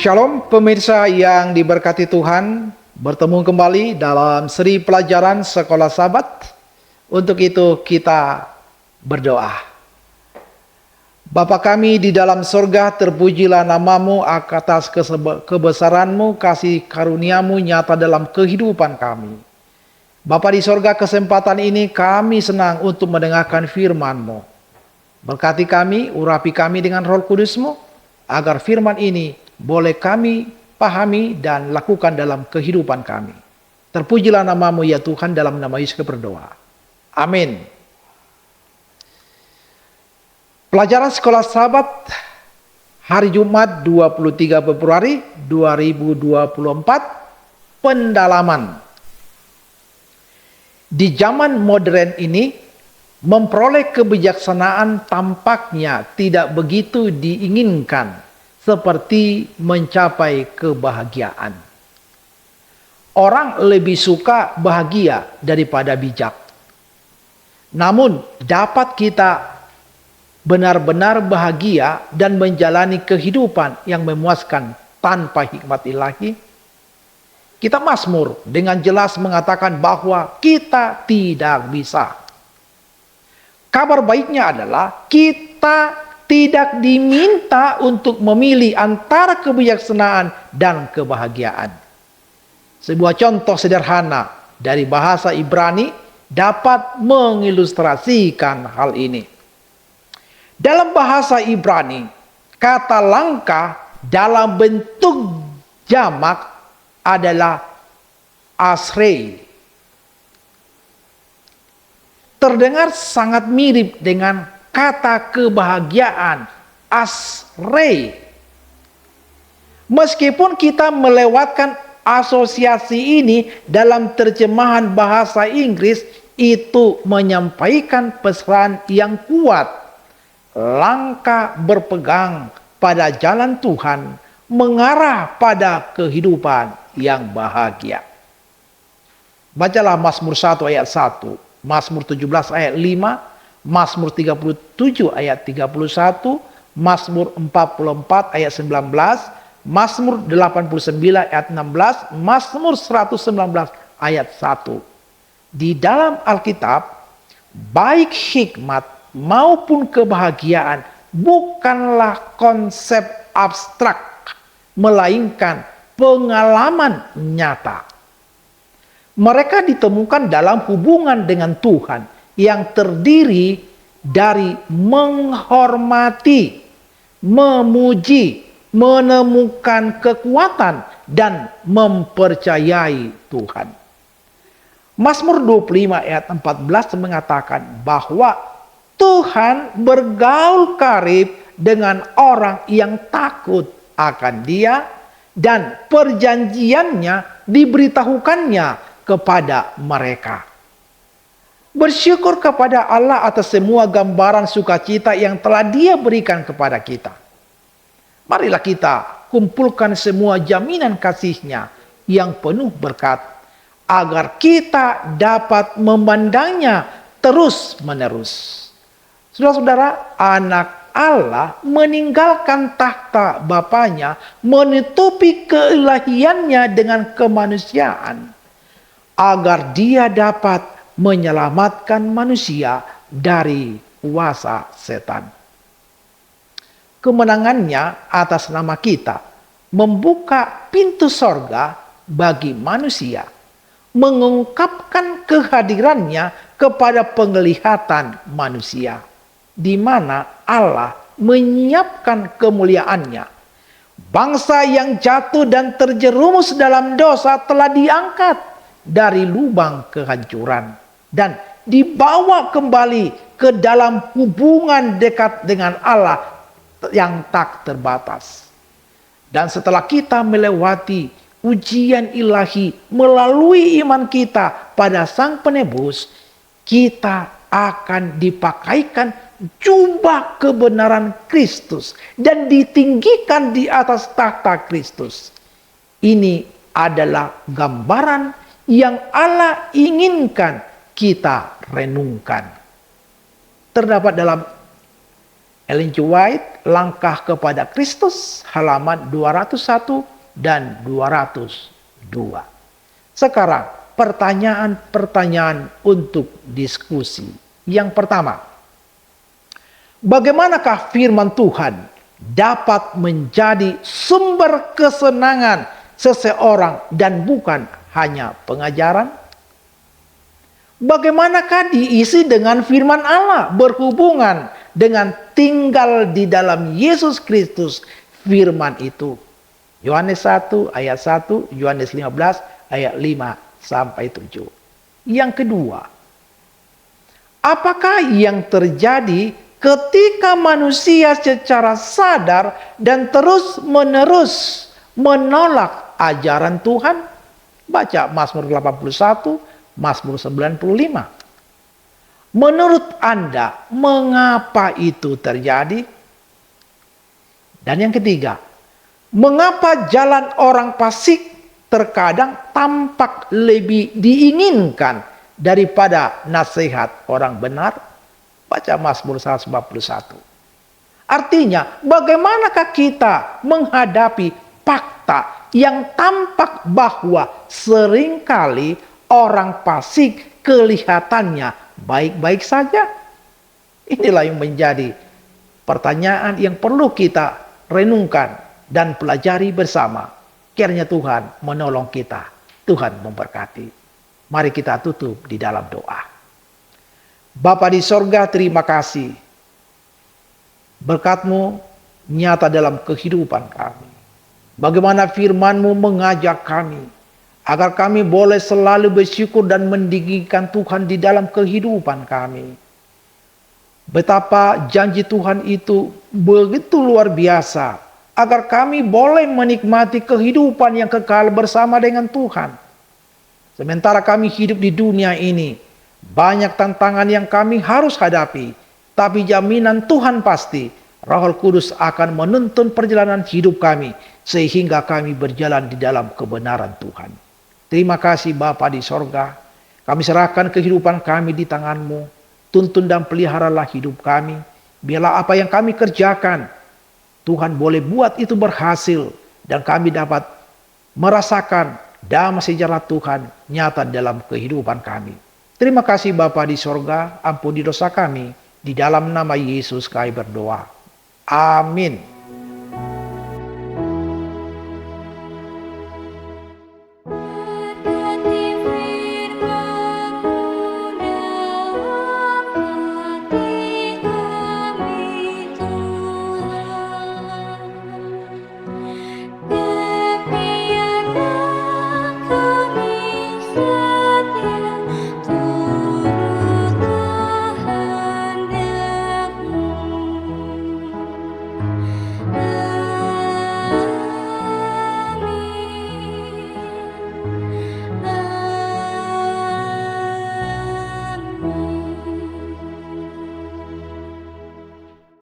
Shalom pemirsa yang diberkati Tuhan, bertemu kembali dalam seri pelajaran Sekolah Sabat. Untuk itu kita berdoa. Bapa kami di dalam sorga, terpujilah namamu atas kebesaranmu, kasih karuniamu nyata dalam kehidupan kami. Bapa di sorga, kesempatan ini kami senang untuk mendengarkan firman-Mu. Berkati kami, urapi kami dengan Roh Kudus-Mu, agar firman ini boleh kami pahami dan lakukan dalam kehidupan kami. Terpujilah namamu ya Tuhan, dalam nama Yesus berdoa. Amin. Pelajaran Sekolah Sabat hari Jumat 23 Februari 2024. Pendalaman. Di zaman modern ini, memperoleh kebijaksanaan tampaknya tidak begitu diinginkan seperti mencapai kebahagiaan. Orang lebih suka bahagia daripada bijak. Namun dapat kita benar-benar bahagia dan menjalani kehidupan yang memuaskan tanpa hikmat ilahi? Kita Mazmur dengan jelas mengatakan bahwa kita tidak bisa. Kabar baiknya adalah kita tidak diminta untuk memilih antara kebijaksanaan dan kebahagiaan. Sebuah contoh sederhana dari bahasa Ibrani dapat mengilustrasikan hal ini. Dalam bahasa Ibrani, kata langkah dalam bentuk jamak adalah asrei. Terdengar sangat mirip dengan kata kebahagiaan, asrei. Meskipun kita melewatkan asosiasi ini dalam terjemahan bahasa Inggris, itu menyampaikan pesan yang kuat. Langkah berpegang pada jalan Tuhan mengarah pada kehidupan yang bahagia. Bacalah Mazmur 1 ayat 1, Mazmur 17 ayat 5, Mazmur 37 ayat 31, Mazmur 44 ayat 19, Mazmur 89 ayat 16, Mazmur 119 ayat 1. Di dalam Alkitab, baik hikmat maupun kebahagiaan bukanlah konsep abstrak, melainkan pengalaman nyata. Mereka ditemukan dalam hubungan dengan Tuhan yang terdiri dari menghormati, memuji, menemukan kekuatan, dan mempercayai Tuhan. Mazmur 25 ayat 14 mengatakan bahwa Tuhan bergaul karib dengan orang yang takut akan Dia, dan perjanjiannya diberitahukannya kepada mereka. Bersyukur kepada Allah atas semua gambaran sukacita yang telah Dia berikan kepada kita. Marilah kita kumpulkan semua jaminan kasih-Nya yang penuh berkat, agar kita dapat memandangnya terus-menerus. Saudara-saudara, anak Allah meninggalkan tahta Bapaknya, menutupi keilahiannya dengan kemanusiaan, agar Dia dapat menyelamatkan manusia dari kuasa setan. Kemenangannya atas nama kita membuka pintu sorga bagi manusia, mengungkapkan kehadirannya kepada penglihatan manusia, di mana Allah menyiapkan kemuliaannya. Bangsa yang jatuh dan terjerumus dalam dosa telah diangkat dari lubang kehancuran dan dibawa kembali ke dalam hubungan dekat dengan Allah yang tak terbatas. Dan setelah kita melewati ujian ilahi melalui iman kita pada Sang Penebus, kita akan dipakaikan jubah kebenaran Kristus dan ditinggikan di atas tahta Kristus. Ini adalah gambaran yang Allah inginkan kita renungkan. Terdapat dalam Ellen G. White, Langkah Kepada Kristus, halaman 201 dan 202. Sekarang, pertanyaan-pertanyaan untuk diskusi. Yang pertama, bagaimanakah firman Tuhan dapat menjadi sumber kesenangan seseorang dan bukan hanya pengajaran? Bagaimanakah diisi dengan firman Allah berhubungan dengan tinggal di dalam Yesus Kristus firman itu? Yohanes 1 ayat 1, Yohanes 15 ayat 5 sampai 7. Yang kedua, apakah yang terjadi ketika manusia secara sadar dan terus-menerus menolak ajaran Tuhan? Baca Mazmur 81, Mazmur 95. Menurut Anda, mengapa itu terjadi? Dan yang ketiga, mengapa jalan orang fasik terkadang tampak lebih diinginkan daripada nasihat orang benar? Baca Mazmur 141. Artinya, bagaimanakah kita menghadapi fakta yang tampak bahwa seringkali orang fasik kelihatannya baik-baik saja? Inilah yang menjadi pertanyaan yang perlu kita renungkan dan pelajari bersama. Kiranya Tuhan menolong kita. Tuhan memberkati. Mari kita tutup di dalam doa. Bapa di sorga, terima kasih. Berkat-Mu nyata dalam kehidupan kami. Bagaimana firman-Mu mengajak kami agar kami boleh selalu bersyukur dan meninggikan Tuhan di dalam kehidupan kami. Betapa janji Tuhan itu begitu luar biasa, agar kami boleh menikmati kehidupan yang kekal bersama dengan Tuhan. Sementara kami hidup di dunia ini, banyak tantangan yang kami harus hadapi, tapi jaminan Tuhan pasti, Roh Kudus akan menuntun perjalanan hidup kami, sehingga kami berjalan di dalam kebenaran Tuhan. Terima kasih Bapa di sorga. Kami serahkan kehidupan kami di tangan-Mu. Tuntun dan peliharalah hidup kami. Biarlah apa yang kami kerjakan, Tuhan boleh buat itu berhasil. Dan kami dapat merasakan damai sejahtera Tuhan nyata dalam kehidupan kami. Terima kasih Bapa di sorga. Ampuni dosa kami. Di dalam nama Yesus kami berdoa. Amin.